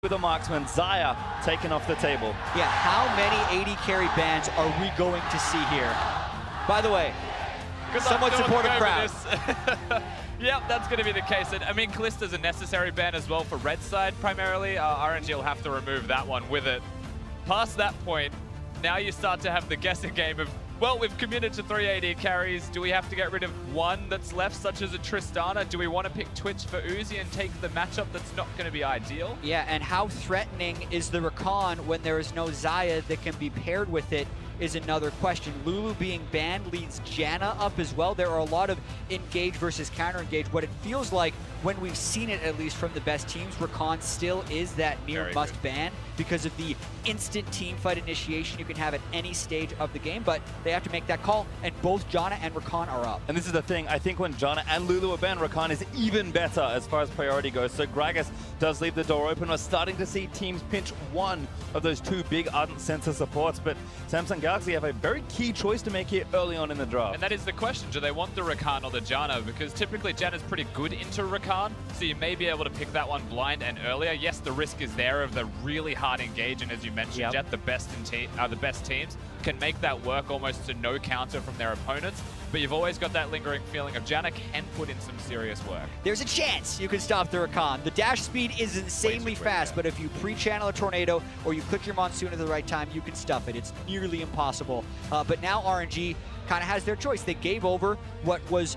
with a marksman, Xia taken off the table. Yeah, how many AD carry bans are we going to see here? By the way, somewhat supportive crowd. Yep, that's going to be the case. And I mean, Kallista's a necessary ban as well for red side primarily. RNG will have to remove that one with it. Past that point, now you start to have the guessing game of, well, we've committed to 3 AD carries. Do we have to get rid of one that's left, such as a Tristana? Do we want to pick Twitch for Uzi and take the matchup that's not going to be ideal? Yeah, and how threatening is the Rakan when there is no Xia that can be paired with it is another question. Lulu being banned leads Janna up as well. There are a lot of engage versus counter-engage. What it feels like when we've seen it, at least from the best teams, Rakan still is that near must ban because of the instant team fight initiation you can have at any stage of the game, but they have to make that call, and both Janna and Rakan are up. And this is the thing, I think when Janna and Lulu are banned, Rakan is even better as far as priority goes. So Gragas does leave the door open. We're starting to see teams pinch one of those two big Ardent Sensor supports, but Samsung Galaxy have a very key choice to make here early on in the draft. And that is the question, do they want the Rakan or the Janna? Because typically Janna's pretty good into Rakan, so you may be able to pick that one blind and earlier. Yes, the risk is there of the really hard engage, and as you mentioned, Jatt, the best teams can make that work almost to no counter from their opponents, but you've always got that lingering feeling of Janna can put in some serious work. There's a chance you can stop the Rakan. The dash speed is insanely fast, but if you pre-channel a tornado or you click your monsoon at the right time, you can stuff it. It's nearly impossible. But now RNG kind of has their choice. They gave over what was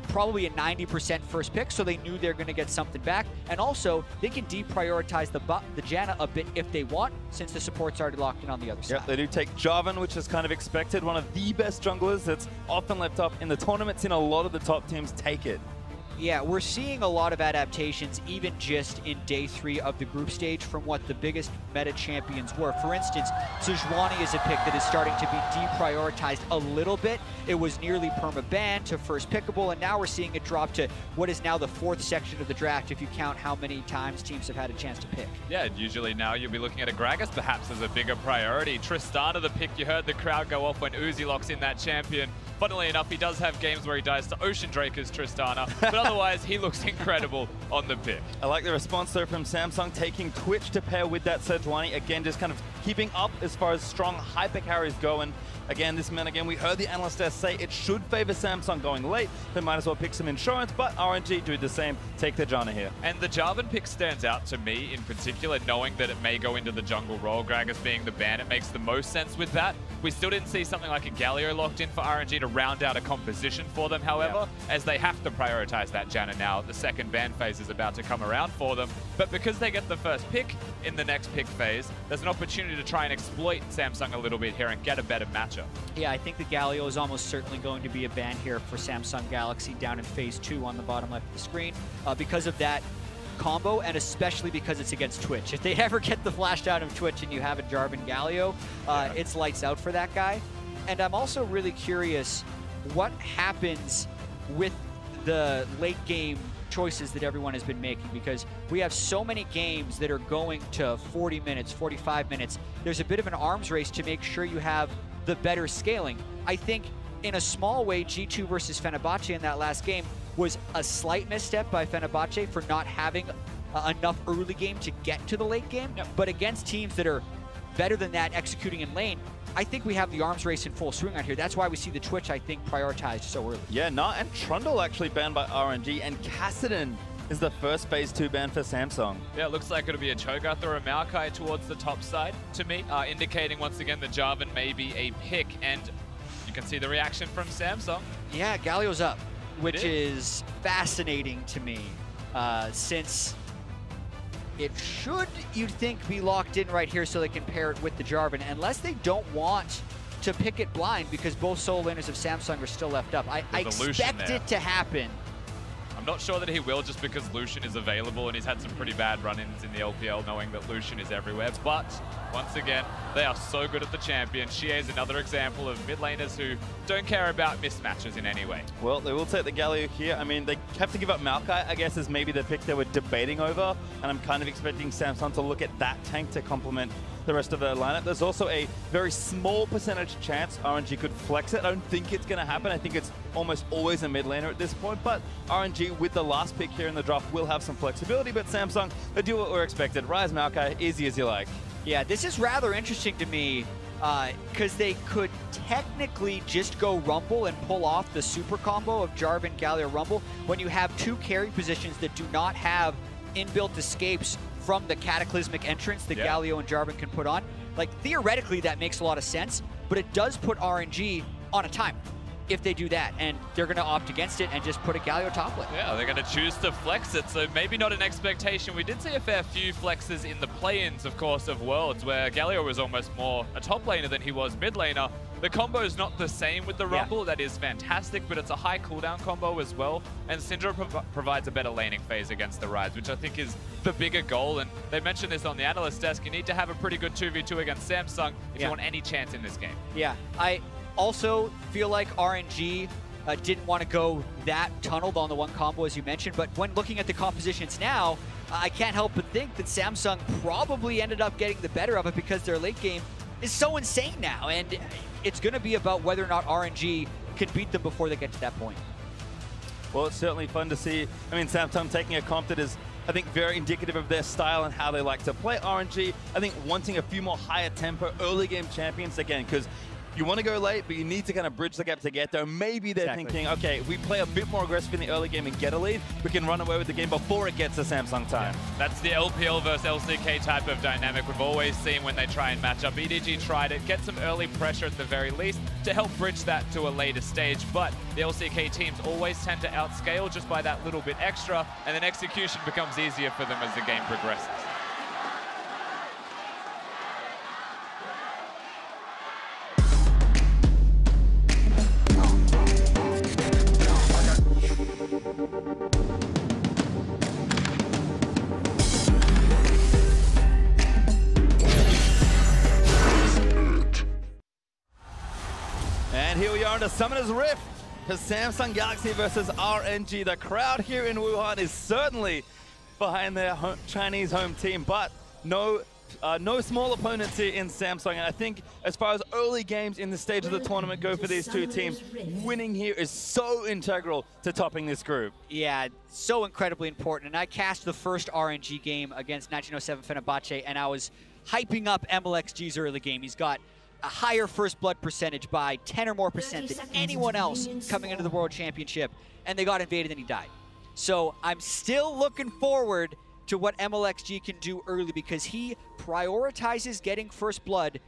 probably a 90% first pick, so they knew they're going to get something back. And also, they can deprioritize the Janna a bit if they want, since the support's already locked in on the other side. Yep, they do take Jarvan, which is kind of expected. One of the best junglers that's often left up in the tournaments, in a lot of the top teams take it. Yeah, we're seeing a lot of adaptations, even just in day 3 of the group stage, from what the biggest meta champions were. For instance, Sejuani is a pick that is starting to be deprioritized a little bit. It was nearly perma-banned to first pickable, and now we're seeing it drop to what is now the 4th section of the draft, if you count how many times teams have had a chance to pick. Yeah, usually now you'll be looking at a Gragas perhaps as a bigger priority. Tristana, the pick, you heard the crowd go off when Uzi locks in that champion. Funnily enough, he does have games where he dies to Ocean Draker's Tristana, but otherwise he looks incredible on the pick. I like the response though from Samsung, taking Twitch to pair with that Sejuani. Again, just kind of keeping up as far as strong hyper carries going. Again, this man, again, we heard the analyst say it should favor Samsung going late. They might as well pick some insurance, but RNG do the same, take the Janna here. And the Jarvan pick stands out to me in particular, knowing that it may go into the jungle role. Gragas being the ban, it makes the most sense with that. We still didn't see something like a Galio locked in for RNG to round out a composition for them, however, as they have to prioritize that Janna now. The second ban phase is about to come around for them, but because they get the first pick in the next pick phase, there's an opportunity to try and exploit Samsung a little bit here and get a better matchup. Yeah, I think the Galio is almost certainly going to be a ban here for Samsung Galaxy down in phase 2 on the bottom left of the screen because of that combo, and especially because it's against Twitch. If they ever get the flash down of Twitch and you have a Jarvan Galio, it's lights out for that guy. And I'm also really curious what happens with the late game choices that everyone has been making, because we have so many games that are going to 40 minutes, 45 minutes. There's a bit of an arms race to make sure you have the better scaling. I think in a small way, G2 versus Fenerbahce in that last game was a slight misstep by Fenerbahce for not having enough early game to get to the late game. But against teams that are better than that executing in lane, I think we have the arms race in full swing out here. That's why we see the Twitch, I think, prioritized so early. Yeah, and Trundle actually banned by RNG, and Kassadin is the first phase 2 ban for Samsung. Yeah, it looks like it'll be a Cho'Gath or a Maokai towards the top side to me, indicating once again that Jarvan may be a pick, and you can see the reaction from Samsung. Yeah, Galio's up, which is fascinating to me, since it should, you'd think, be locked in right here so they can pair it with the Jarvan, unless they don't want to pick it blind because both solo laners of Samsung are still left up. I expect it to happen. I'm not sure that he will, just because Lucian is available and he's had some pretty bad run-ins in the LPL knowing that Lucian is everywhere. But once again, they are so good at the champion. Xie is another example of mid laners who don't care about mismatches in any way. Well, they will take the Galio here. I mean, they have to give up Maokai, I guess, is maybe the pick they were debating over. And I'm kind of expecting Samsung to look at that tank to complement the rest of their lineup. There's also a very small percentage chance RNG could flex it. I don't think it's going to happen. I think it's almost always a mid laner at this point, but RNG with the last pick here in the draft will have some flexibility, but Samsung, they do what we're expected. Ryze, Maokai, easy as you like. Yeah, this is rather interesting to me because they could technically just go Rumble and pull off the super combo of Jarvan, Galio, Rumble when you have two carry positions that do not have inbuilt escapes from the cataclysmic entrance that Galio and Jarvan can put on. Like, theoretically, that makes a lot of sense, but it does put RNG on a timer if they do that, and they're going to opt against it and just put a Galio top lane. Yeah, they're going to choose to flex it, so maybe not an expectation. We did see a fair few flexes in the play-ins, of course, of Worlds, where Galio was almost more a top laner than he was mid laner. The combo is not the same with the Rumble. That is fantastic, but it's a high cooldown combo as well, and Syndra provides a better laning phase against the Ryze, which I think is the bigger goal, and they mentioned this on the analyst desk. You need to have a pretty good 2v2 against Samsung if you want any chance in this game. Yeah, I also feel like RNG didn't want to go that tunneled on the one combo, as you mentioned, but when looking at the compositions now, I can't help but think that Samsung probably ended up getting the better of it because their late game is so insane now, and it's going to be about whether or not RNG can beat them before they get to that point. Well, it's certainly fun to see. I mean, Samsung taking a comp that is, I think, very indicative of their style and how they like to play RNG. I think wanting a few more higher tempo early game champions, again, because you want to go late, but you need to kind of bridge the gap to get there. Maybe they're thinking, okay, if we play a bit more aggressive in the early game and get a lead, we can run away with the game before it gets to Samsung time. Yeah. That's the LPL versus LCK type of dynamic we've always seen when they try and match up. EDG tried it, get some early pressure at the very least to help bridge that to a later stage, but the LCK teams always tend to outscale just by that little bit extra, and then execution becomes easier for them as the game progresses. And here we are in the Summoner's Rift for Samsung Galaxy versus RNG. The crowd here in Wuhan is certainly behind their Chinese home team, but no small opponents here in Samsung. And I think as far as early games in the stage of the tournament go for these two teams, winning here is so integral to topping this group. Yeah, so incredibly important. And I cast the first RNG game against 1907 Fenerbahce, and I was hyping up Mlxg's early game. He's got a higher first blood percentage by 10 or more percent than anyone else coming into the World Championship, and they got invaded and he died. So I'm still looking forward to what Mlxg can do early because he prioritizes getting first blood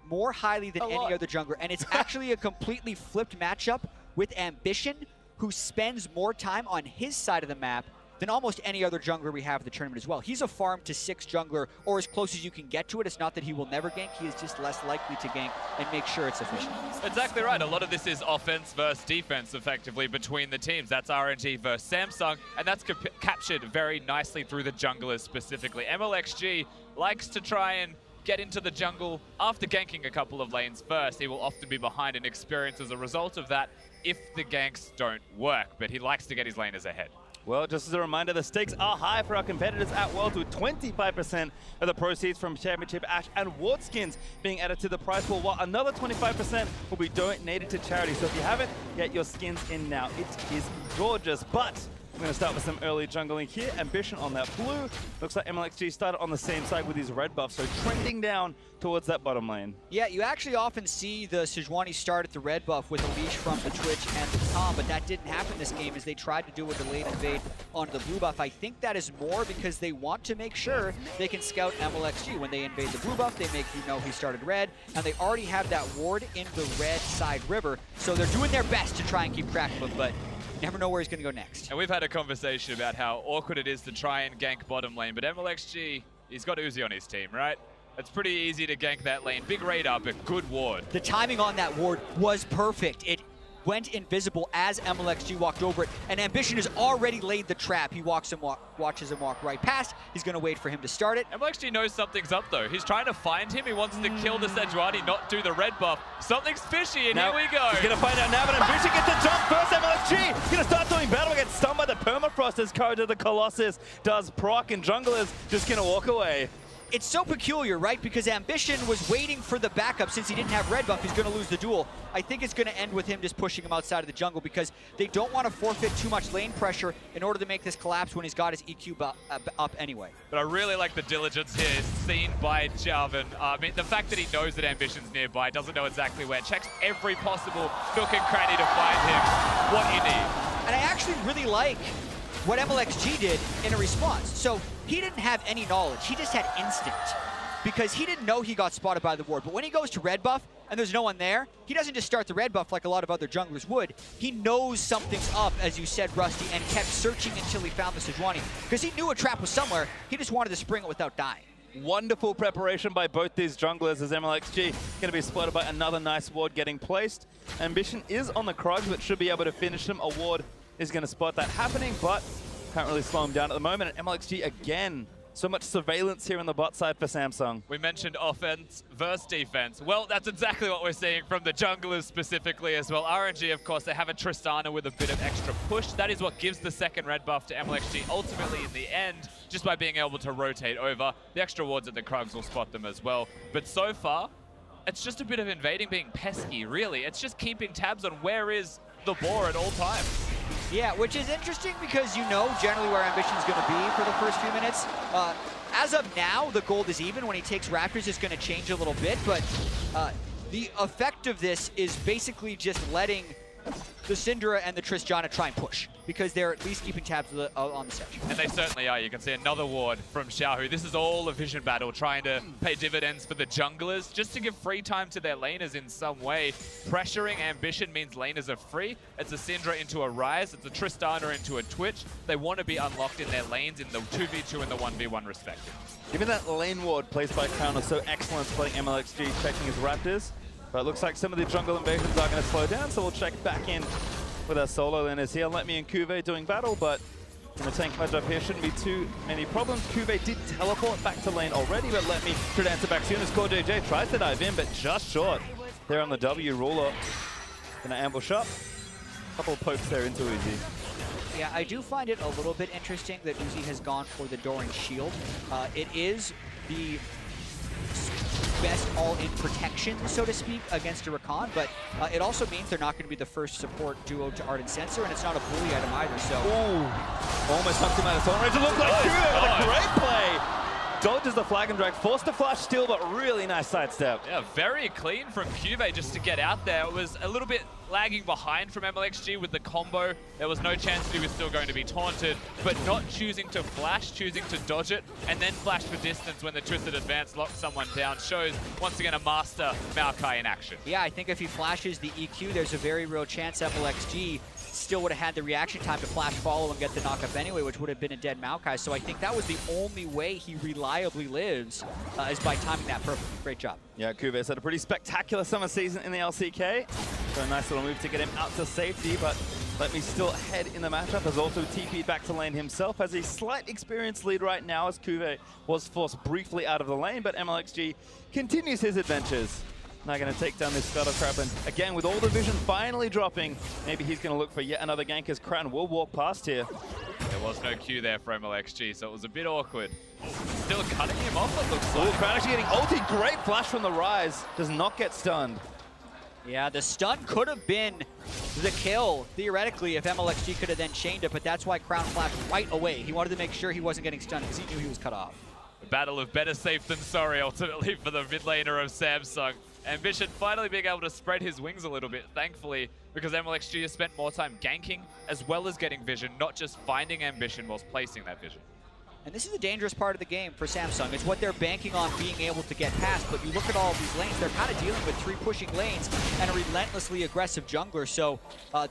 more highly than any other jungler, and it's actually a completely flipped matchup with Ambition, who spends more time on his side of the map than almost any other jungler we have in the tournament as well. He's a farm to 6 jungler, or as close as you can get to it. It's not that he will never gank, he is just less likely to gank and make sure it's efficient. Exactly right. A lot of this is offense versus defense, effectively, between the teams. That's RNG versus Samsung, and that's captured very nicely through the junglers specifically. Mlxg likes to try and get into the jungle after ganking a couple of lanes first. He will often be behind and experience as a result of that if the ganks don't work, but he likes to get his laners ahead. Well, just as a reminder, the stakes are high for our competitors at Worlds, with 25% of the proceeds from Championship Ash and Ward skins being added to the prize pool, while another 25% will be donated to charity. So if you haven't, get your skins in now. It is gorgeous, but we're going to start with some early jungling here. Ambition on that blue. Looks like Mlxg started on the same side with his red buff, so trending down towards that bottom lane. Yeah, you actually often see the Sejuani start at the red buff with a leash from the Twitch and the Tom, but that didn't happen this game as they tried to do a delayed invade onto the blue buff. I think that is more because they want to make sure they can scout Mlxg. When they invade the blue buff, they make you know he started red, and they already have that ward in the red side river, so they're doing their best to try and keep track of him, but never know where he's going to go next. And we've had a conversation about how awkward it is to try and gank bottom lane, but Mlxg, he's got Uzi on his team, right? It's pretty easy to gank that lane. Big radar, but good ward. The timing on that ward was perfect. It went invisible as Mlxg walked over it, and Ambition has already laid the trap. He watches him walk right past. He's going to wait for him to start it. Mlxg knows something's up, though. He's trying to find him. He wants to kill the Sejuani, not do the red buff. Something's fishy, and now, here we go. He's going to find out now, but Ambition gets a jump first. Mlxg going to start doing battle, gets stunned by the permafrost as CoreJJ the Colossus does proc, and junglers just going to walk away. it's so peculiar, right? Because Ambition was waiting for the backup. Since he didn't have red buff, he's going to lose the duel. I think it's going to end with him just pushing him outside of the jungle because they don't want to forfeit too much lane pressure in order to make this collapse when he's got his EQ up anyway. But I really like the diligence here seen by Jarvan. I mean, the fact that he knows that Ambition's nearby, doesn't know exactly where, checks every possible nook and cranny to find him what you need. And I actually really like what Mlxg did in a response. So he didn't have any knowledge, he just had instinct. Because he didn't know he got spotted by the ward. But when he goes to red buff and there's no one there, he doesn't just start the red buff like a lot of other junglers would. He knows something's up, as you said, Rusty, and kept searching until he found the Sejuani. Because he knew a trap was somewhere, he just wanted to spring it without dying. Wonderful preparation by both these junglers as Mlxg going to be spotted by another nice ward getting placed. Ambition is on the Krog, but should be able to finish him. A ward is going to spot that happening, but can't really slow him down at the moment. And Mlxg again, so much surveillance here on the bot side for Samsung. We mentioned offense versus defense. Well, that's exactly what we're seeing from the junglers specifically as well. RNG, of course, they have a Tristana with a bit of extra push. That is what gives the second red buff to Mlxg ultimately in the end, just by being able to rotate over. The extra wards at the Krugs will spot them as well. But so far, it's just a bit of invading being pesky, really. It's just keeping tabs on where is the boar at all times. Yeah, which is interesting because you know generally where Ambition's going to be for the first few minutes. As of now, the gold is even. When he takes Raptors, it's going to change a little bit, but the effect of this is basically just letting the Syndra and the Tristana try and push, because they're at least keeping tabs on the section. And they certainly are. You can see another ward from XiaoHu. This is all a vision battle, trying to pay dividends for the junglers, just to give free time to their laners in some way. Pressuring Ambition means laners are free. It's a Syndra into a Ryze. It's a Tristana into a Twitch. They want to be unlocked in their lanes in the 2v2 and the 1v1 respectively. Even that lane ward placed by Crown was so excellent playing Mlxg, checking his Raptors. But it looks like some of the jungle invasions are going to slow down, so we'll check back in with our solo laners here. LetME and CuVee doing battle, but from a tank ledge up here shouldn't be too many problems. CuVee did teleport back to lane already, but LetME should answer back soon as CoreJJ tries to dive in, but just short. There on the W, Ruler gonna ambush up. Couple of pokes there into Uzi. Yeah, I do find it a little bit interesting that Uzi has gone for the Doran Shield. It is the best all-in protection, so to speak, against a Rakan, but it also means they're not going to be the first support duo to Ardent Sensor, and it's not a bully item either, so... Ooh, almost knocked him out of zone range. It looked like CuVee with a great play! Dodges the flag and drag, forced to flash still, but really nice sidestep. Yeah, very clean from CuVee just to get out there. It was a little bit lagging behind from Mlxg with the combo. There was no chance that he was still going to be taunted, but not choosing to flash, choosing to dodge it, and then flash for distance when the Twisted Advance locks someone down shows, once again, a master Maokai in action. Yeah, I think if he flashes the EQ, there's a very real chance Mlxg still would have had the reaction time to flash follow and get the knock up anyway, which would have been a dead Maokai. So I think that was the only way he reliably lives, is by timing that perfectly. Great job. Yeah, CuVee's had a pretty spectacular summer season in the LCK. So a nice little move to get him out to safety, but LetME still ahead in the matchup. Has also TP'd back to lane himself. Has a slight experience lead right now as CuVee was forced briefly out of the lane, but Mlxg continues his adventures. Now going to take down this Scuttlecrab, and again, with all the vision finally dropping, maybe he's going to look for yet another gank as Crown will walk past here. There was no Q there for Mlxg, so it was a bit awkward. Still cutting him off, it looks like. Ooh, Crown actually getting ulti. Great flash from the Ryze. Does not get stunned. Yeah, the stun could have been the kill, theoretically, if Mlxg could have then chained it, but that's why Crown flashed right away. He wanted to make sure he wasn't getting stunned because he knew he was cut off. A battle of better safe than sorry, ultimately, for the mid laner of Samsung. Ambition finally being able to spread his wings a little bit, thankfully, because Mlxg has spent more time ganking as well as getting vision, not just finding Ambition whilst placing that vision. And this is the dangerous part of the game for Samsung. It's what they're banking on being able to get past. But you look at all of these lanes, they're kind of dealing with 3 pushing lanes and a relentlessly aggressive jungler. So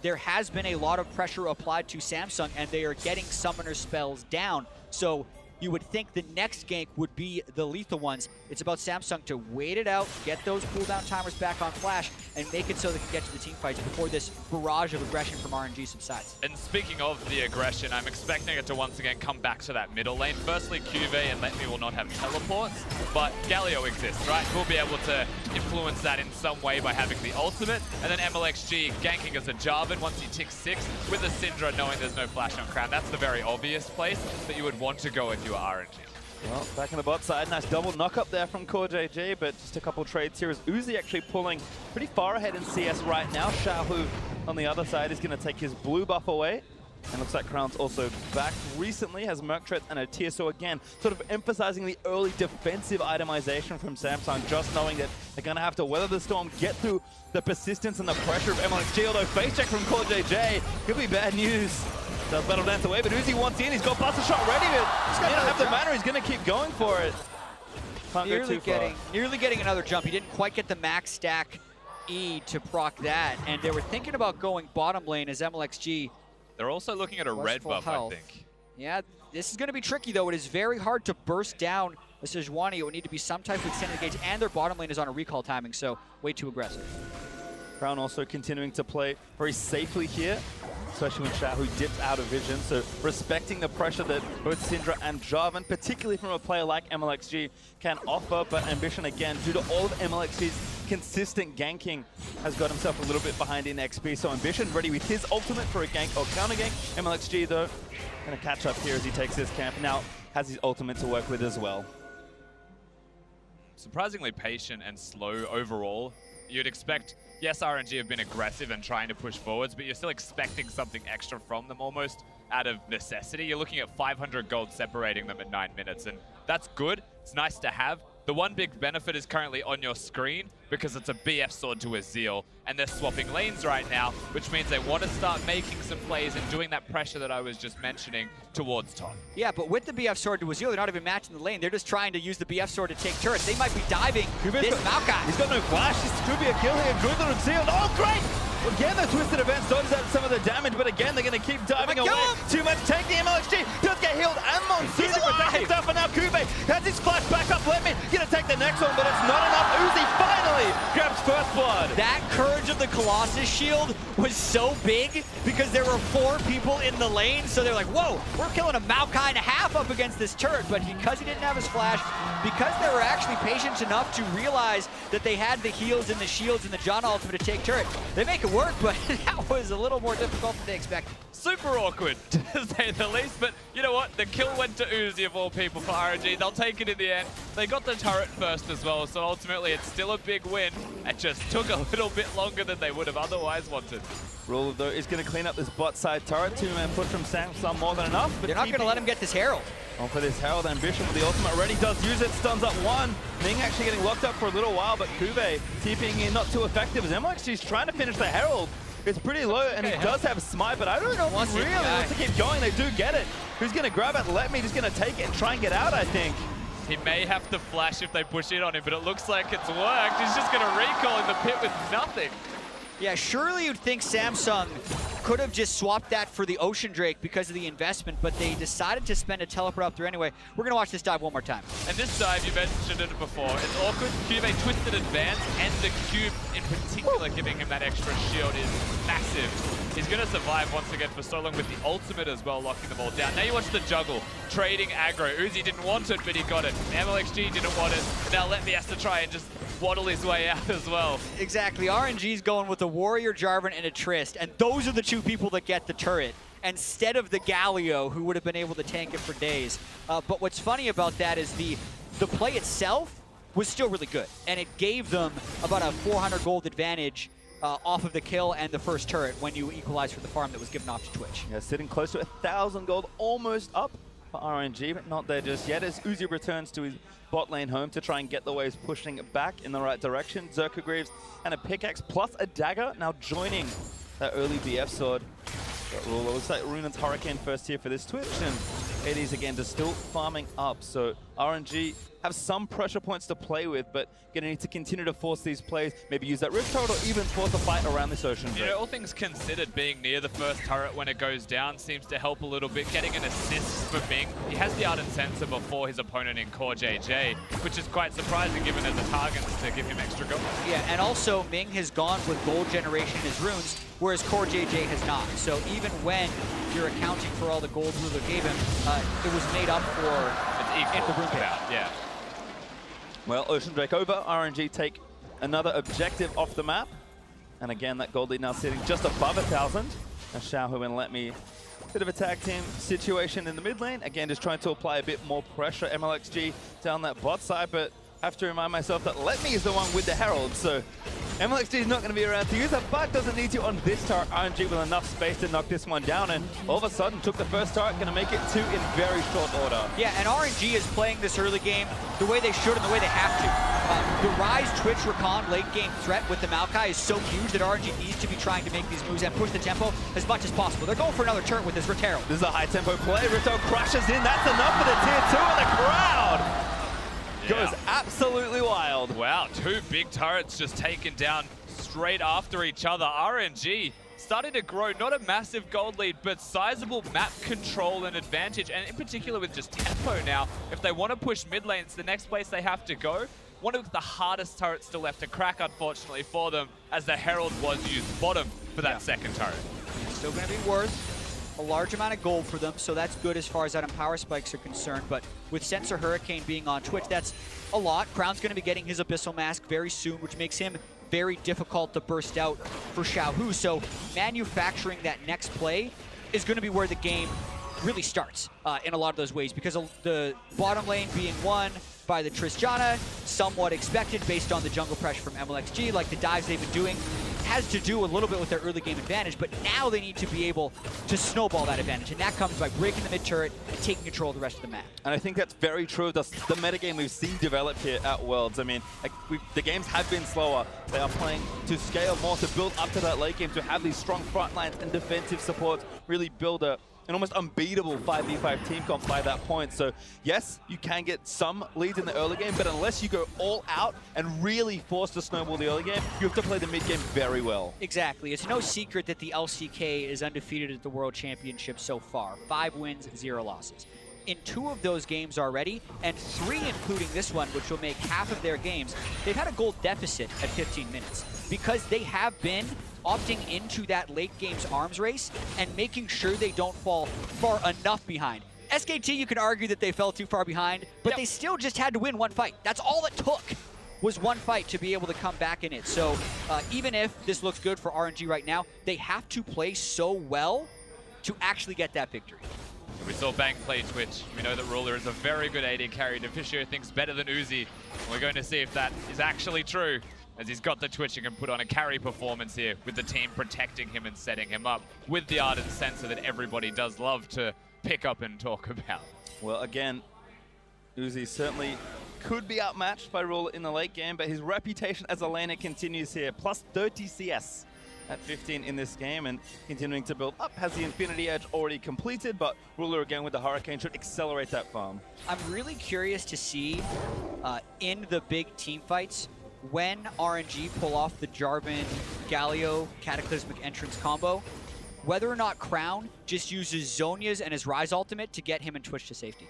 there has been a lot of pressure applied to Samsung, and they are getting summoner spells down. So you would think the next gank would be the lethal ones. It's about Samsung to wait it out, get those cooldown timers back on Flash, and make it so they can get to the team fights before this barrage of aggression from RNG subsides. And speaking of the aggression, I'm expecting it to once again come back to that middle lane. Firstly, CuVee and LetME will not have teleports, but Galio exists, right? We'll be able to influence that in some way by having the ultimate, and then Mlxg ganking as a Jarvan once he ticks 6 with the Syndra knowing there's no flash on Crown. That's the very obvious place that you would want to go if you are RNG. Well, back in the bot side, nice double knock up there from CoreJJ, but just a couple trades here as Uzi actually pulling pretty far ahead in CS right now. XiaoHu on the other side is going to take his blue buff away. And looks like Crown's also back recently, has Mlxg and a TSO again, sort of emphasizing the early defensive itemization from Samsung, just knowing that they're going to have to weather the storm, get through the persistence and the pressure of Mlxg, although face check from CoreJJ could be bad news. Does Battle Dance away, but Uzi wants in, he's got PastryTime ready, but he's going to have the mana, he's going to keep going for it. Can't go too far. Nearly getting another jump. He didn't quite get the max stack E to proc that, and they were thinking about going bottom lane as Mlxg. They're also looking at a red buff, I think. Yeah, this is going to be tricky, though. It is very hard to burst down a Sejuani. It would need to be some type of extended engage, and their bottom lane is on a recall timing, so way too aggressive. Crown also continuing to play very safely here, especially when XiaoHu dips out of vision, so respecting the pressure that both Syndra and Jarvan, particularly from a player like Mlxg, can offer, but Ambition, again, due to all of Mlxg's consistent ganking, has got himself a little bit behind in XP, so Ambition ready with his ultimate for a gank or counter gank. Mlxg, though, going to catch up here as he takes this camp, now has his ultimate to work with as well. Surprisingly patient and slow overall. You'd expect, yes, RNG have been aggressive and trying to push forwards, but you're still expecting something extra from them almost out of necessity. You're looking at 500 gold separating them at 9 minutes, and that's good. It's nice to have. The one big benefit is currently on your screen because it's a BF sword to a Zeal, and they're swapping lanes right now, which means they want to start making some plays and doing that pressure that I was just mentioning towards top. Yeah, but with the BF sword to a Zeal, they're not even matching the lane. They're just trying to use the BF sword to take turrets. They might be diving this Maokai. He's got no flash. This could be a kill here. Good little Zeal. Oh, great! Again, the Twisted Event dodges out some of the damage, but again, they're going to keep diving away. Too much taking Mlxg. Does get healed, and Monsoon protecting stuff, and now CuVee has his flash back up. LetME going to take the next one, but it's not enough. Uzi finally grabs first blood. That Courage of the Colossus shield was so big because there were 4 people in the lane, so they're like, whoa, we're killing a Maokai and a half up against this turret, but because he didn't have his flash, because they were actually patient enough to realize that they had the heals and the shields and the Janna ultimate to take turret, they make it work, but that was a little more difficult than they expected. Super awkward, to say the least, but you know what? The kill went to Uzi of all people for RNG. They'll take it in the end. They got the turret first as well, so ultimately it's still a big win. It just took a little bit longer than they would have otherwise wanted. Rule, though, is going to clean up this bot side turret. 2-man push from Samsung more than enough. But they're not going to let him get this Herald. On for this Herald, Ambition with the ultimate already does use it, stuns up one. Ming actually getting locked up for a little while, but CuVee TPing in not too effective as Mlxg's trying to finish the Herald. It's pretty low, and he does have Smite, but I don't know if he really wants to keep going. They do get it. Who's going to grab it? LetME just going to take it and try and get out, I think. He may have to flash if they push in on him, but it looks like it's worked. He's just going to recall in the pit with nothing. Yeah, surely you'd think Samsung could have just swapped that for the Ocean Drake because of the investment, but they decided to spend a teleport up there anyway. We're going to watch this dive one more time. And this dive, you mentioned it before, it's awkward. CuVee twisted advance, and the cube in particular giving him that extra shield is massive. He's going to survive once again for so long with the ultimate as well, locking them all down. Now you watch the juggle, trading aggro. Uzi didn't want it, but he got it. Mlxg didn't want it. Now LetME has to try and just waddle his way out as well. Exactly. RNG's going with a Warrior, Jarvan, and a Trist, and those are the 2 people that get the turret instead of the Galio, who would have been able to tank it for days. But what's funny about that is the play itself was still really good, and it gave them about a 400 gold advantage off of the kill and the first turret when you equalize for the farm that was given off to Twitch. Yeah, sitting close to 1,000 gold, almost up for RNG, but not there just yet as Uzi returns to his bot lane home to try and get the waves pushing back in the right direction. Zerka Greaves and a pickaxe plus a dagger now joining that early BF sword. It looks like Runan's Hurricane first here for this Twitch, and AD's again just still farming up. So RNG have some pressure points to play with, but gonna need to continue to force these plays, maybe use that Rift turret or even force a fight around this Ocean Drake. You know, all things considered, being near the first turret when it goes down seems to help a little bit. Getting an assist for Ming. He has the Ardent Sensor before his opponent in CoreJJ, which is quite surprising given there's a target to give him extra gold. Yeah, and also Ming has gone with gold generation in his runes, whereas CoreJJ has not. So even when you're accounting for all the gold Lulu gave him, it was made up for in the rune pit. Yeah. Well, Ocean Drake over. RNG take another objective off the map. And again, that gold lead now sitting just above 1,000. As XiaoHu and LetME Bit of a tag team situation in the mid lane. Again, just trying to apply a bit more pressure. Mlxg down that bot side, but I have to remind myself that LetME is the one with the Herald, so Mlxg is not going to be around to use that, but doesn't need to on this turret. RNG with enough space to knock this one down, and all of a sudden took the first turret, going to make it 2 in very short order. Yeah, and RNG is playing this early game the way they should and the way they have to. The Ryze, Twitch, Rakan late game threat with the Maokai is so huge that RNG needs to be trying to make these moves and push the tempo as much as possible. They're going for another turret with this Herald. This is a high tempo play. Rito crashes in. That's enough for the tier 2, and the crowd goes absolutely wild. Wow, 2 big turrets just taken down straight after each other. RNG starting to grow not a massive gold lead, but sizable map control and advantage, and in particular with just tempo now. If they want to push mid lane, it's the next place they have to go. One of the hardest turrets still left to crack, unfortunately, for them, as the Herald was used bottom for that second turret. Still going to be worth a large amount of gold for them, so that's good as far as that Empower Spikes are concerned. But with Sensor Hurricane being on Twitch, that's a lot. Crown's going to be getting his Abyssal Mask very soon, which makes him very difficult to burst out for XiaoHu. So manufacturing that next play is going to be where the game really starts in a lot of those ways, because the bottom lane being won by the Janna, somewhat expected based on the jungle pressure from Mlxg, like the dives they've been doing, has to do a little bit with their early game advantage, but now they need to be able to snowball that advantage, and that comes by breaking the mid turret and taking control of the rest of the map. And I think that's very true of the metagame we've seen develop here at Worlds. I mean, the games have been slower. They are playing to scale more, to build up to that late game, to have these strong front lines and defensive supports, really build an almost unbeatable 5v5 team comp by that point. So yes, you can get some leads in the early game, but unless you go all out and really force to snowball the early game, you have to play the mid game very well. Exactly. It's no secret that the LCK is undefeated at the World Championship so far. 5 wins, 0 losses. In 2 of those games already, and 3 including this one, which will make half of their games, they've had a gold deficit at 15 minutes because they have been opting into that late game's arms race and making sure they don't fall far enough behind. SKT, you can argue that they fell too far behind, but they still just had to win 1 fight. That's all it took, was 1 fight to be able to come back in it. So even if this looks good for RNG right now, they have to play so well to actually get that victory. We saw Bang play Twitch. We know that Ruler is a very good AD carry. Deficio thinks better than Uzi. We're going to see if that is actually true, as he's got the Twitch and can put on a carry performance here with the team protecting him and setting him up with the ardent sensor that everybody does love to pick up and talk about. Well, again, Uzi certainly could be outmatched by Ruler in the late game, but his reputation as a laner continues here. Plus 30 CS at 15 in this game and continuing to build up. Has the Infinity Edge already completed, but Ruler again with the Hurricane should accelerate that farm. I'm really curious to see in the big team fights when RNG pull off the Jarvan, Galio, Cataclysmic Entrance combo, whether or not Crown just uses Zhonya's and his Ryze ultimate to get him and Twitch to safety.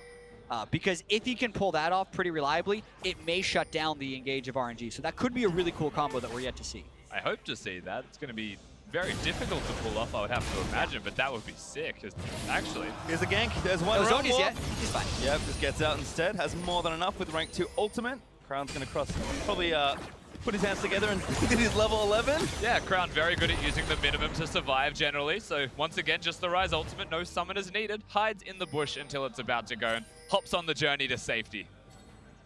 Because if he can pull that off pretty reliably, it may shut down the engage of RNG. So that could be a really cool combo that we're yet to see. I hope to see that. It's going to be very difficult to pull off, I would have to imagine, but that would be sick. Actually, here's a gank. There's one. Zhonya's yet. He's fine. Yep, just gets out instead. Has more than enough with rank 2 ultimate. Crown's going to cross, probably put his hands together and get his level 11. Yeah, Crown very good at using the minimum to survive generally. So once again, just the Ryze ultimate, no summoners needed. Hides in the bush until it's about to go and hops on the journey to safety.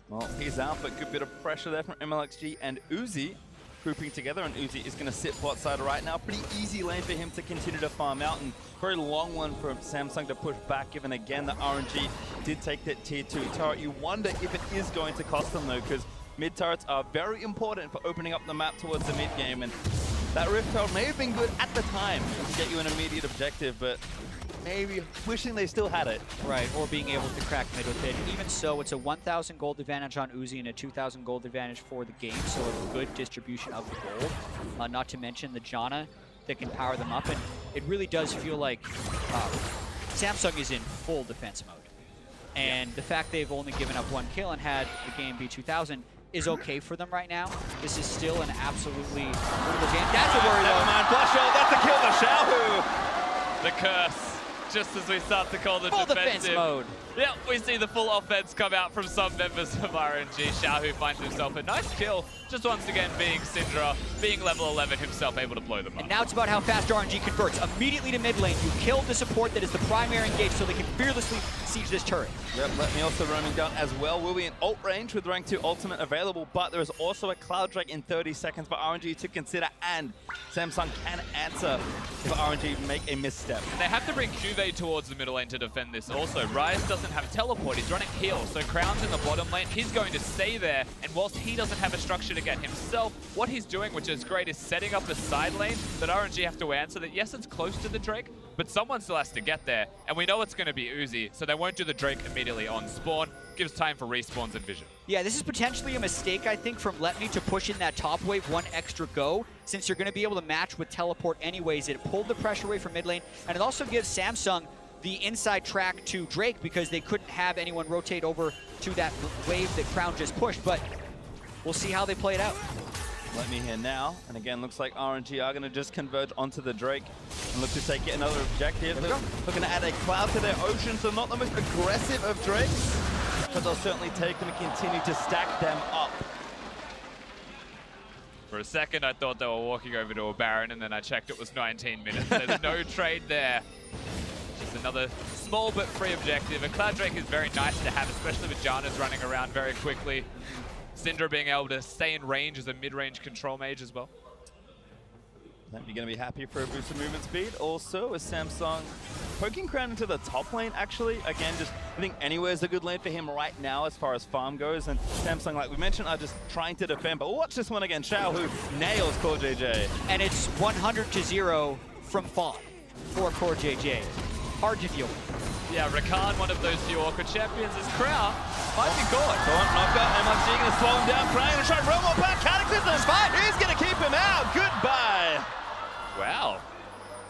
Well, he's out, but good bit of pressure there from Mlxg and Uzi grouping together, and Uzi is going to sit bot side right now. Pretty easy lane for him to continue to farm out, and very long one for Samsung to push back, given again that RNG did take that tier 2 turret. You wonder if it is going to cost them though, because mid turrets are very important for opening up the map towards the mid game, and that Rift Herald may have been good at the time to get you an immediate objective, but maybe wishing they still had it. Right, or being able to crack mid with it. Even so, it's a 1,000 gold advantage on Uzi and a 2,000 gold advantage for the game, so a good distribution of the gold. Not to mention the Janna that can power them up, and it really does feel like Samsung is in full defense mode. And the fact they've only given up 1 kill and had the game be 2,000 is okay for them right now. This is still an absolutely brutal game. That's a worry though. Never mind, flush out, that's a kill for XiaoHu. The curse. just as we start to call the Full defensive. defense mode. Yeah, we see the full offense come out from some members of RNG. XiaoHu finds himself a nice kill, just once again being Syndra, being level 11 himself, able to blow them up. And now it's about how fast RNG converts. Immediately to mid lane, you kill the support that is the primary engage so they can fearlessly siege this turret. Yep, LetME also roaming down as well. Will be in ult range with rank 2 ultimate available, but there is also a Cloud Drake in 30 seconds for RNG to consider, and Samsung can answer if RNG make a misstep. And they have to bring CuVee towards the middle lane to defend this also. Ryze doesn't have teleport, he's running heal, so Crown's in the bottom lane, he's going to stay there, and whilst he doesn't have a structure to get himself, what he's doing, which is great, is setting up a side lane that RNG have to answer that, yes, it's close to the Drake, but someone still has to get there, and we know it's going to be Uzi, so they won't do the Drake immediately on spawn, gives time for respawns and vision. Yeah, this is potentially a mistake, I think, from LetME to push in that top wave one extra go, since you're going to be able to match with teleport anyways. It pulled the pressure away from mid lane, and it also gives Samsung the inside track to Drake because they couldn't have anyone rotate over to that wave that Crown just pushed, but we'll see how they play it out. LetME here now, and again, looks like RNG are going to just converge onto the Drake and look to get another objective. Looking to add a cloud to their ocean, so not the most aggressive of Drakes, but they'll certainly take them and continue to stack them up. For a second, I thought they were walking over to a Baron, and then I checked it was 19 minutes. There's no trade there. Just another small but free objective. A Cloud Drake is very nice to have, especially with Janna's running around very quickly. Syndra being able to stay in range as a mid-range control mage as well. You're going to be happy for a boost of movement speed. Also, with Samsung poking Crown into the top lane, actually. Again, just I think anywhere's a good lane for him right now as far as farm goes. And Samsung, like we mentioned, are just trying to defend. But watch this one again. XiaoHu nails CoreJJ. And it's 100-0 from Fawn for CoreJJ. Hard to deal with. Yeah, Rakan, one of those few awkward champions, is Crown. Might be caught. Knockout, Mlxg going to slow him down. Crown going to try to roll more back. Cataclysm. He's going to keep him out. Goodbye. Wow.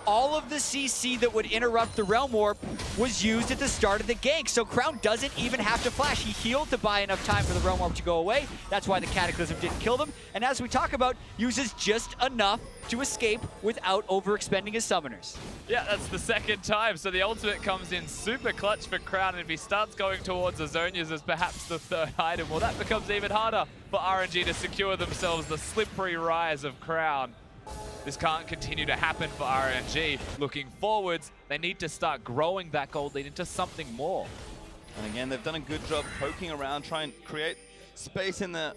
All of the CC that would interrupt the Realm Warp was used at the start of the gank, so Crown doesn't even have to flash. He healed to buy enough time for the Realm Warp to go away. That's why the Cataclysm didn't kill them. And as we talk about, uses just enough to escape without overexpending his summoners. Yeah, that's the second time, so the ultimate comes in super clutch for Crown, and if he starts going towards Azonia's as perhaps the third item, well, that becomes even harder for RNG to secure themselves the slippery rise of Crown. This can't continue to happen for RNG. Looking forwards, they need to start growing that gold lead into something more. And again, they've done a good job poking around, trying to create space in the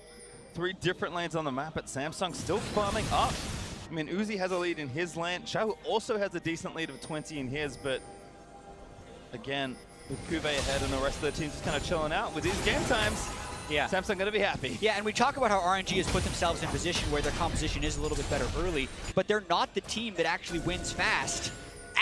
3 different lanes on the map, but Samsung still farming up. I mean, Uzi has a lead in his lane. XiaoHu also has a decent lead of 20 in his, but again, with CuVee ahead and the rest of the team just kind of chilling out with these game times. Yeah. Samsung going to be happy. Yeah, and we talk about how RNG has put themselves in position where their composition is a little bit better early, but they're not the team that actually wins fast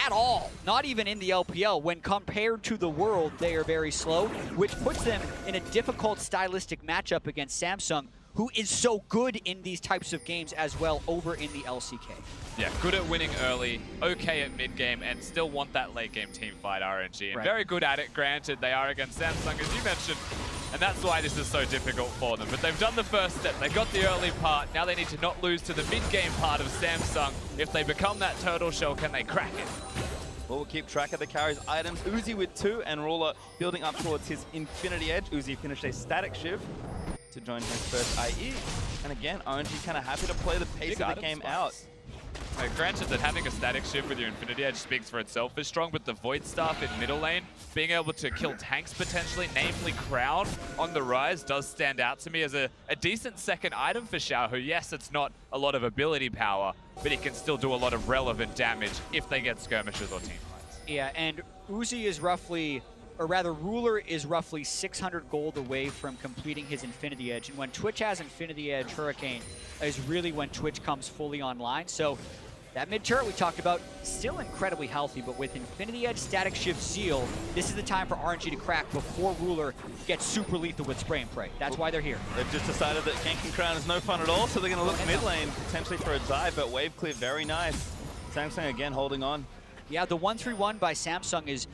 at all. Not even in the LPL. When compared to the world, they are very slow, which puts them in a difficult stylistic matchup against Samsung, who is so good in these types of games as well over in the LCK. Yeah, good at winning early, okay at mid-game, and still want that late-game team fight, RNG. And right. Very good at it, granted, they are against Samsung, as you mentioned, and that's why this is so difficult for them. But they've done the first step, they got the early part, now they need to not lose to the mid-game part of Samsung. If they become that turtle shell, can they crack it? Well, we'll keep track of the carries items. Uzi with 2, and Ruler building up towards his Infinity Edge. Uzi finished a static shift to join his first IE. And again, RNG kind of happy to play the pace of the game out. Granted that having a static shift with your Infinity Edge speaks for itself as strong, but the Void Staff in middle lane, being able to kill tanks potentially, namely Crown on the Ryze, does stand out to me as a decent second item for XiaoHu. Yes, it's not a lot of ability power, but he can still do a lot of relevant damage if they get skirmishes or team fights. Yeah, and Uzi is roughly, or rather Ruler is roughly 600 gold away from completing his Infinity Edge. And when Twitch has Infinity Edge, Hurricane is really when Twitch comes fully online. So that mid turret we talked about, still incredibly healthy, but with Infinity Edge, Static Shift, Zeal, this is the time for RNG to crack before Ruler gets super lethal with Spray and Pray. That's why they're here. They've just decided that ganking Crown is no fun at all, so they're going to look mid lane potentially for a dive, but wave clear very nice. Samsung again holding on. Yeah, the 1-3-1 by Samsung is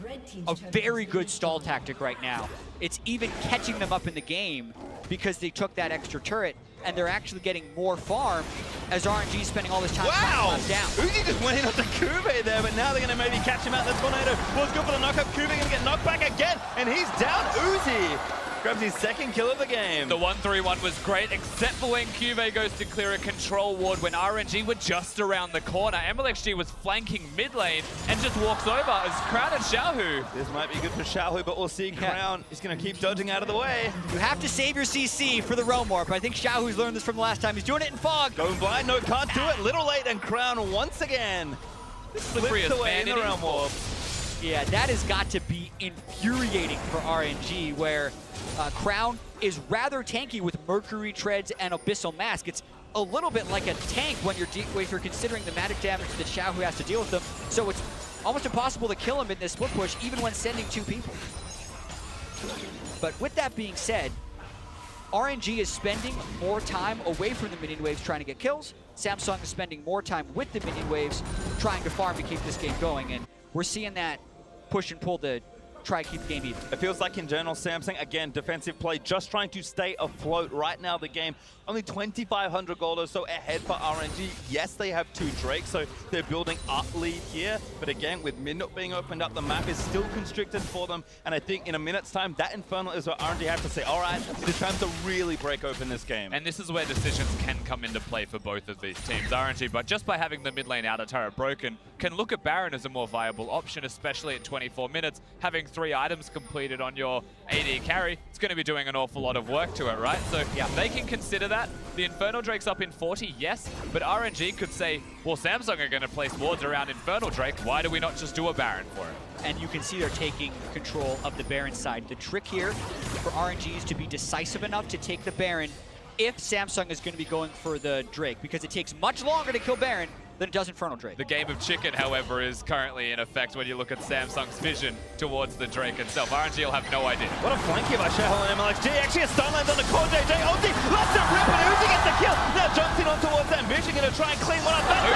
a very good stall tactic right now. It's even catching them up in the game because they took that extra turret. and they're actually getting more farm as RNG spending all this time trying to down. Uzi just went in onto CuVee there, but now they're going to maybe catch him out. The tornado was good for the knockup. CuVee going to get knocked back again, and he's down. Uzi grabs his second kill of the game. The 1-3-1 was great, except for when CuVee goes to clear a control ward when RNG were just around the corner. Mlxg was flanking mid lane and just walks over as Crown and XiaoHu. This might be good for XiaoHu, but we'll see. Crown is going to keep dodging out of the way. You have to save your CC for the Realm Warp. I think XiaoHu's learned this from the last time. He's doing it in Fog. Going blind, no, can't do it. Little late, and Crown once again slips away in the Realm Warp. Yeah, that has got to be infuriating for RNG, where Crown is rather tanky with Mercury Treads and Abyssal Mask. It's a little bit like a tank when you're considering the magic damage that XiaoHu has to deal with them. So it's almost impossible to kill him in this split push, even when sending 2 people. But with that being said, RNG is spending more time away from the minion waves trying to get kills. Samsung is spending more time with the minion waves trying to farm to keep this game going. And we're seeing that push and pull to try to keep the game even. It feels like in general, Samsung, again, defensive play, just trying to stay afloat. Right now, the game, only 2,500 gold or so ahead for RNG. Yes, they have 2 Drakes, so they're building up lead here. But again, with mid not being opened up, the map is still constricted for them. And I think in a minute's time, that Infernal is what RNG have to say, all right, it is time to really break open this game. And this is where decisions can come into play for both of these teams. RNG, but just by having the mid lane outer turret broken, can look at Baron as a more viable option, especially at 24 minutes. Having 3 items completed on your AD carry, it's going to be doing an awful lot of work to it, right? So yeah, they can consider that. The Infernal Drake's up in 40, yes, but RNG could say, well, Samsung are going to place wards around Infernal Drake. Why do we not just do a Baron for it? And you can see they're taking control of the Baron side. The trick here for RNG is to be decisive enough to take the Baron if Samsung is going to be going for the Drake, because it takes much longer to kill Baron than it does Infernal Drake. The game of chicken, however, is currently in effect when you look at Samsung's vision towards the Drake itself. RNG will have no idea. What a flank here by XiaoHu and Mlxg. Actually, a stun lands on the CoreJJ. Ulti lets it rip, and Uzi gets the kill. Now jumps in on towards Ambition, going to try and clean one up. Uzi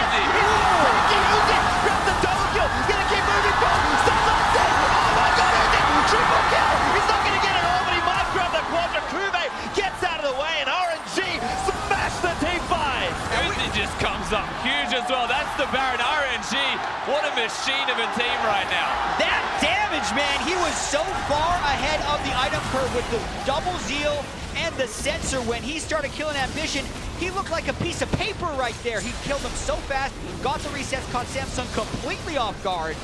grabs the double kill. Going to keep moving forward. Stun lands it. Oh my god, Uzi! Triple kill! He's not going to get it all, but he might grab the quadra. CuVee gets out of the way, and RNG smash the T5. Uzi just comes up huge as well. That's the Baron. RNG, what a machine of a team right now. That damage, man, he was so far ahead of the item curve with the double zeal and the sensor. When he started killing Ambition, he looked like a piece of paper right there. He killed him so fast, got the resets, caught Samsung completely off guard.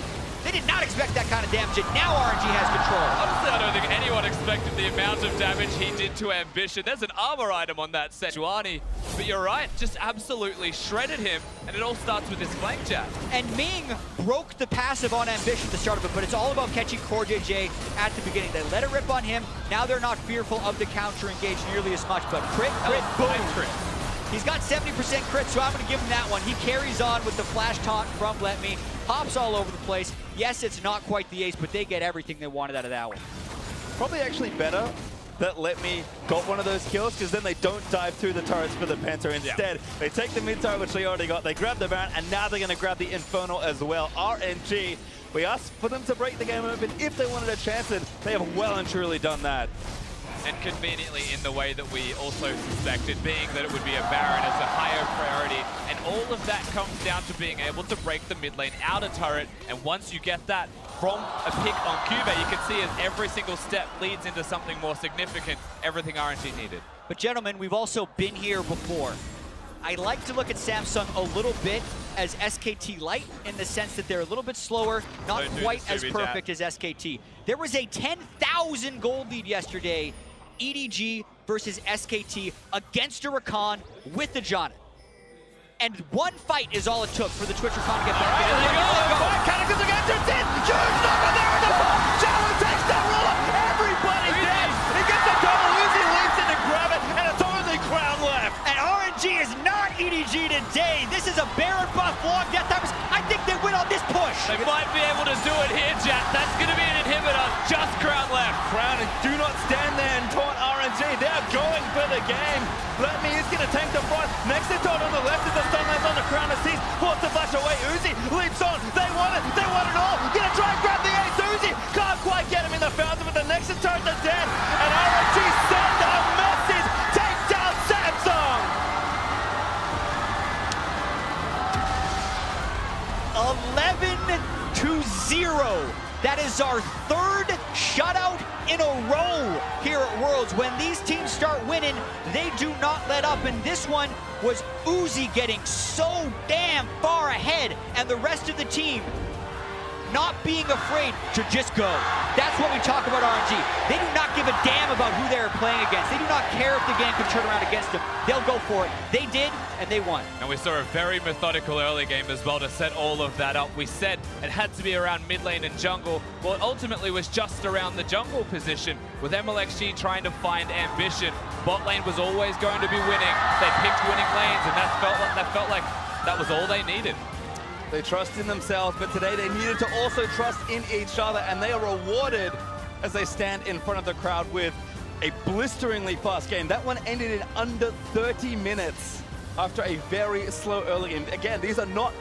They did not expect that kind of damage, and now RNG has control. Honestly, I don't think anyone expected the amount of damage he did to Ambition. There's an armor item on that Sejuani, but you're right, just absolutely shredded him, and it all starts with his flank jab. And Ming broke the passive on Ambition at the start of it, but it's all about catching CoreJJ at the beginning. They let it rip on him. Now they're not fearful of the counter engage nearly as much, but crit, boom. Crit. He's got 70% crit, so I'm going to give him that one. He carries on with the flash taunt from LetME. Hops all over the place. Yes, it's not quite the ace, but they get everything they wanted out of that one. Probably actually better that LetME got one of those kills, because then they don't dive through the turrets for the Penta. Instead, they take the mid turret, which they already got, they grab the Baron, and now they're going to grab the Infernal as well. RNG, we asked for them to break the game open if they wanted a chance, and they have well and truly done that. And conveniently in the way that we also suspected, being that it would be a Baron as a higher priority. And all of that comes down to being able to break the mid lane outer turret. And once you get that from a pick on CuVee, you can see as every single step leads into something more significant, everything RNG needed. But gentlemen, we've also been here before. I like to look at Samsung a little bit as SKT light, in the sense that they're a little bit slower, not quite as perfect as SKT. There was a 10,000 gold lead yesterday, EDG versus SKT against a Rakan with the Janna. And one fight is all it took for the Twitch Rakan to get back. There they go. Cataclysm against her dead. Huge number there in the ball. XiaoHu takes that roller. Everybody's dead. He gets the double. Uzi leaps in to grab it, and it's only Crown left. And RNG is not EDG today. This is a Baron buff long death times. I think they win on this push. They might be able to do it here, Jatt. That's going to be an inhibitor. Just Crown left. Crown, and do not stand there and taunt RNG. They're going for the game. LetME is going to tank the front. Next to taunt on the left is the stun lands on the Crown as he's forced to flash away. Uzi leaps on. They want it. They want it all. Gonna try and grab the ace. Uzi can't quite get him in the fountain, but the Nexus turret is dead. And RNG send a message. Take down Samsung. That is our third shutout in a row here at Worlds. When these teams start winning, they do not let up. And this one was Uzi getting so damn far ahead, and the rest of the team not being afraid to just go. That's what we talk about RNG. They do not give a damn about who they're playing against. They do not care if the game can turn around against them. They'll go for it. They did, and they won. And we saw a very methodical early game as well to set all of that up. We said it had to be around mid lane and jungle. Well, it ultimately was just around the jungle position, with Mlxg trying to find ambition. Bot lane was always going to be winning. They picked winning lanes, and that felt like that was all they needed. They trust in themselves, but today they needed to also trust in each other, and they are rewarded as they stand in front of the crowd with a blisteringly fast game. That one ended in under 30 minutes after a very slow early game. Again, these are not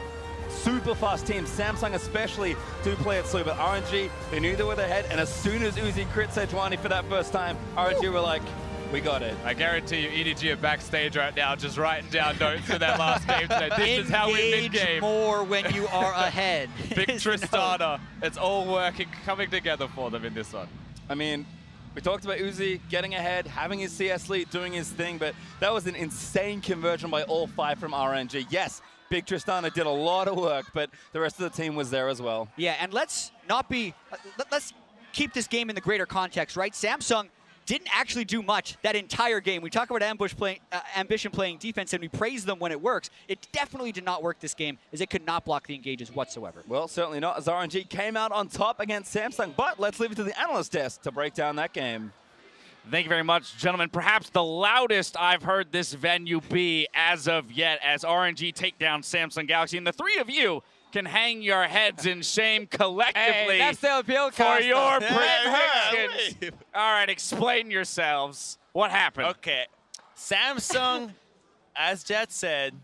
super fast teams. Samsung especially do play it slow, but RNG, they knew they were ahead, and as soon as Uzi crit Sejuani for that first time, RNG were like, we got it. I guarantee you, EDG are backstage right now, just writing down notes for that last game today. This is how we mid-game. More when you are ahead. Big Tristana. It's all working, coming together for them in this one. I mean, we talked about Uzi getting ahead, having his CS lead, doing his thing, but that was an insane conversion by all 5 from RNG. Yes, Big Tristana did a lot of work, but the rest of the team was there as well. Yeah, and let's keep this game in the greater context, right? Samsung didn't actually do much that entire game. We talk about ambition playing defense, and we praise them when it works. It definitely did not work this game, as it could not block the engages whatsoever. Well, certainly not, as RNG came out on top against Samsung, but let's leave it to the analyst desk to break down that game. Thank you very much, gentlemen. Perhaps the loudest I've heard this venue be as of yet, as RNG take down Samsung Galaxy, and the three of you can hang your heads in shame collectively that's the LPL for your Hey, predictions. All right, explain yourselves. What happened? Okay, Samsung, as Jatt said,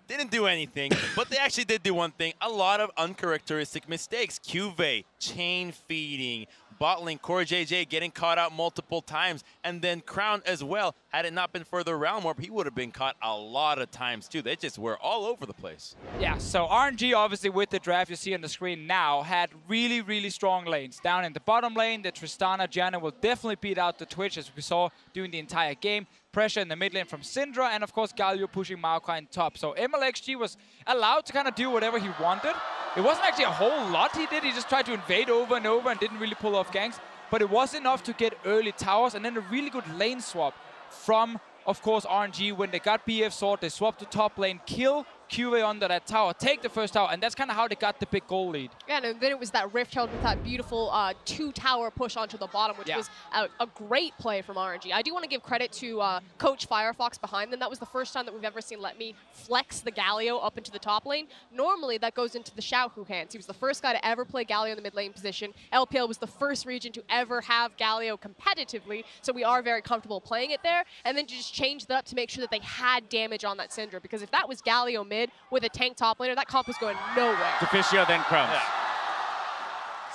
didn't do anything, but they actually did do one thing. A lot of uncharacteristic mistakes. CuVee, chain feeding, bot lane, CoreJJ getting caught out multiple times, and then Crown as well. Had it not been for the round warp, he would have been caught a lot of times too. They just were all over the place. Yeah, so RNG obviously with the draft you see on the screen now had really, really strong lanes. Down in the bottom lane, the Tristana Janna will definitely beat out the Twitch, as we saw during the entire game. Pressure in the mid lane from Syndra, and of course Galio pushing Maokai in top. So Mlxg was allowed to kind of do whatever he wanted. It wasn't actually a whole lot he did. He just tried to invade over and over and didn't really pull off ganks. But it was enough to get early towers, and then a really good lane swap from, of course, RNG. When they got BF Sword, they swapped to top lane, kill CuVee under that tower, take the first tower, and that's kind of how they got the big goal lead. Yeah, and then it was that Rift held with that beautiful 2-tower push onto the bottom, which was a great play from RNG. I do want to give credit to Coach Firefox behind them. That was the first time that we've ever seen LetME flex the Galio up into the top lane. Normally, that goes into the XiaoHu hands. He was the first guy to ever play Galio in the mid lane position. LPL was the first region to ever have Galio competitively, so we are very comfortable playing it there. And then to just change that up to make sure that they had damage on that Syndra, because if that was Galio mid with a tank top laner, that comp was going nowhere. Deficio, then Crumbs. Yeah.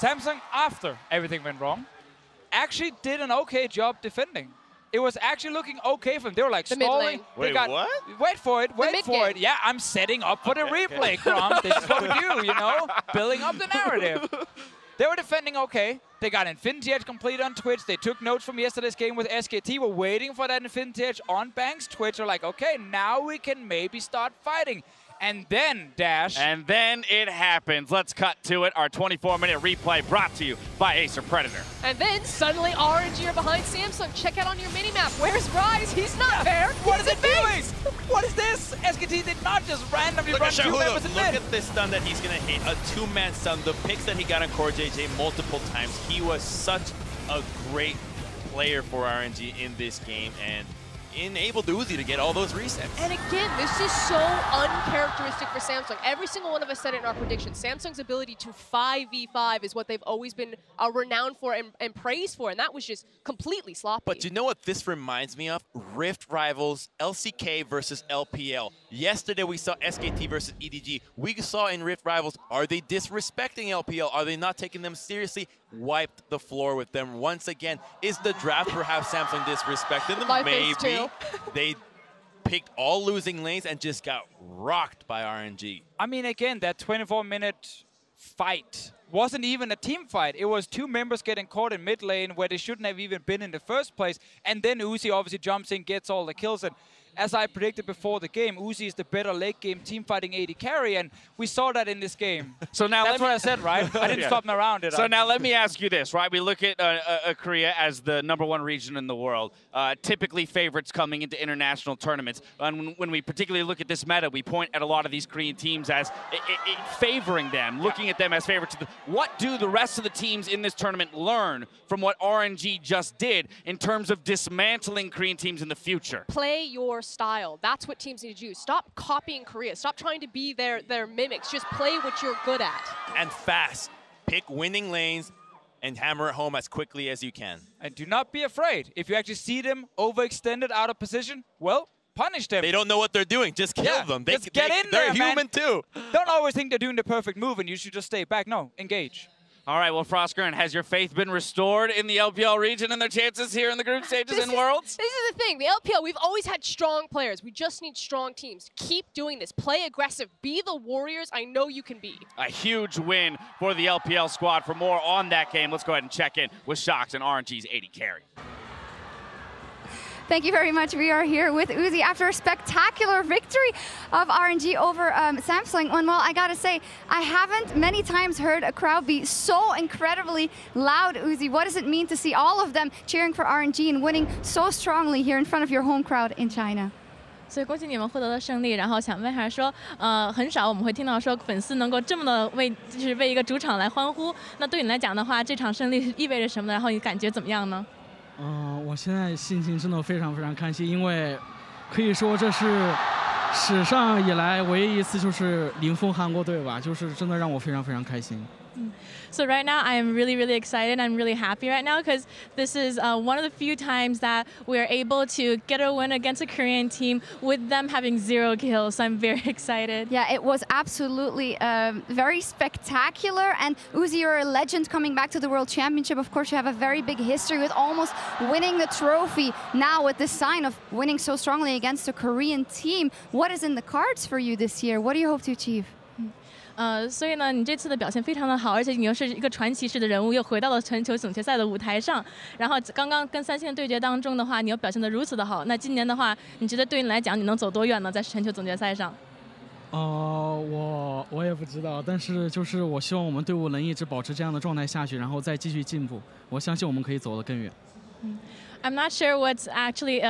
Samsung, after everything went wrong, actually did an okay job defending. It was actually looking okay for them. They were like stalling. Wait, what? Wait for it, wait for it. Yeah, I'm setting up for the replay, Crumbs. This is what we do, you know? Building up the narrative. They were defending okay. They got Infinity Edge completed on Twitch. They took notes from yesterday's game with SKT. We're waiting for that Infinity Edge on Bank's Twitch. They're like, okay, now we can maybe start fighting. And then, Dash. And then it happens. Let's cut to it. Our 24-minute replay brought to you by Acer Predator. And then suddenly RNG are behind Samsung. Check out on your minimap. Where's Ryze? He's not there. What is it doing? What is this? SKT did not just randomly run two members in mid. Look at this stun that he's going to hit. A two-man stun. The picks that he got on CoreJJ multiple times. He was such a great player for RNG in this game, and enabled Uzi to get all those resets. And again, this is so uncharacteristic for Samsung. Every single one of us said it in our predictions. Samsung's ability to 5v5 is what they've always been renowned for and praised for, and that was just completely sloppy. But you know what this reminds me of? Rift Rivals, LCK versus LPL. Yesterday we saw SKT versus EDG. We saw in Rift Rivals, are they disrespecting LPL? Are they not taking them seriously? Wiped the floor with them once again. Is the draft perhaps Samsung disrespecting them? Maybe. They picked all losing lanes and just got rocked by RNG. I mean, again, that 24-minute fight wasn't even a team fight. It was two members getting caught in mid lane where they shouldn't have even been in the first place. And then Uzi obviously jumps in, gets all the kills. And as I predicted before the game, Uzi is the better late game team fighting AD carry, and we saw that in this game. So now that's what I said, right? I didn't stop around it. So now let me ask you this, right? We look at Korea as the #1 region in the world, typically favorites coming into international tournaments. And when we particularly look at this meta, we point at a lot of these Korean teams as favoring them, looking at them as favorites. What do the rest of the teams in this tournament learn from what RNG just did in terms of dismantling Korean teams in the future? Play your style. That's what teams need to do. Stop copying Korea. Stop trying to be their mimics. Just play what you're good at. And fast. Pick winning lanes and hammer it home as quickly as you can. And do not be afraid. If you actually see them overextended out of position, well, punish them. They don't know what they're doing. Just kill them. Just get in there, They're human too. Don't always think they're doing the perfect move and you should just stay back. No, engage. All right, well, Frostgurn, has your faith been restored in the LPL region and their chances here in the group stages in Worlds? This is the thing. The LPL, we've always had strong players. We just need strong teams. Keep doing this. Play aggressive. Be the Warriors I know you can be. A huge win for the LPL squad. For more on that game, let's go ahead and check in with Shox and RNG's AD carry. Thank you very much. We are here with Uzi after a spectacular victory of RNG over Samsung. And well, I gotta say, I haven't many times heard a crowd be so incredibly loud, Uzi. What does it mean to see all of them cheering for RNG and winning so strongly here in front of your home crowd in China? 所以恭喜你们获得了胜利，然后想问一下说，很少我们会听到说粉丝能够这么的就是为一个主场来欢呼。那对你来讲的话，这场胜利意味着什么？然后你感觉怎么样呢？ 我现在心情真的非常非常开心，因为可以说这是史上以来唯一一次就是零封韩国队吧，就是真的让我非常非常开心。 So right now I am really, really excited. I'm really happy right now because this is one of the few times that we are able to get a win against a Korean team with them having 0 kills. So I'm very excited. Yeah, it was absolutely very spectacular. And Uzi, you're a legend coming back to the World Championship. Of course, you have a very big history with almost winning the trophy. Now with this sign of winning so strongly against a Korean team, what is in the cards for you this year? What do you hope to achieve? 所以呢，你这次的表现非常的好，而且你又是一个传奇式的人物，又回到了全球总决赛的舞台上。然后刚刚跟三星的对决当中的话，你又表现得如此的好。那今年的话，你觉得对你来讲，你能走多远呢？在全球总决赛上？我也不知道，但是就是我希望我们队伍能一直保持这样的状态下去，然后再继续进步。我相信我们可以走得更远。I'm not sure what's actually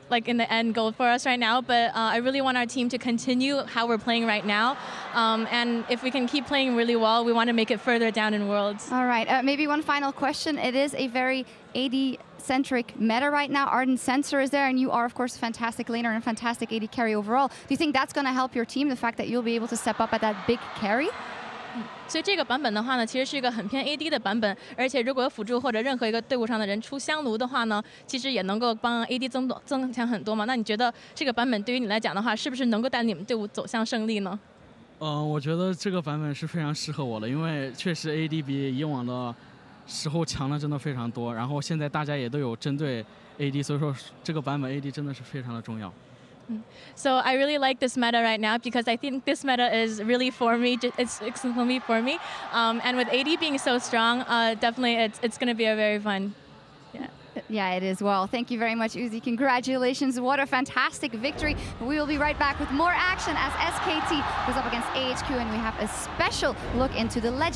like in the end goal for us right now, but I really want our team to continue how we're playing right now. And if we can keep playing really well, we want to make it further down in Worlds. All right, maybe one final question. It is a very AD-centric meta right now. Arden Sensor is there, and you are, of course, a fantastic laner and a fantastic AD carry overall. Do you think that's going to help your team, the fact that you'll be able to step up at that big carry? 所以这个版本的话呢，其实是一个很偏 AD 的版本，而且如果有辅助或者任何一个队伍上的人出香炉的话呢，其实也能够帮 AD 增强很多嘛。那你觉得这个版本对于你来讲的话，是不是能够带你们队伍走向胜利呢？我觉得这个版本是非常适合我的，因为确实 AD 比以往的时候强的真的非常多，然后现在大家也都有针对 AD， 所以说这个版本 AD 真的是非常的重要。 So I really like this meta right now because I think this meta is really for me. It's exclusively for me. And with AD being so strong, definitely it's going to be a very fun. Yeah, it is. Well, thank you very much, Uzi. Congratulations. What a fantastic victory. We will be right back with more action as SKT goes up against AHQ, and we have a special look into the legend.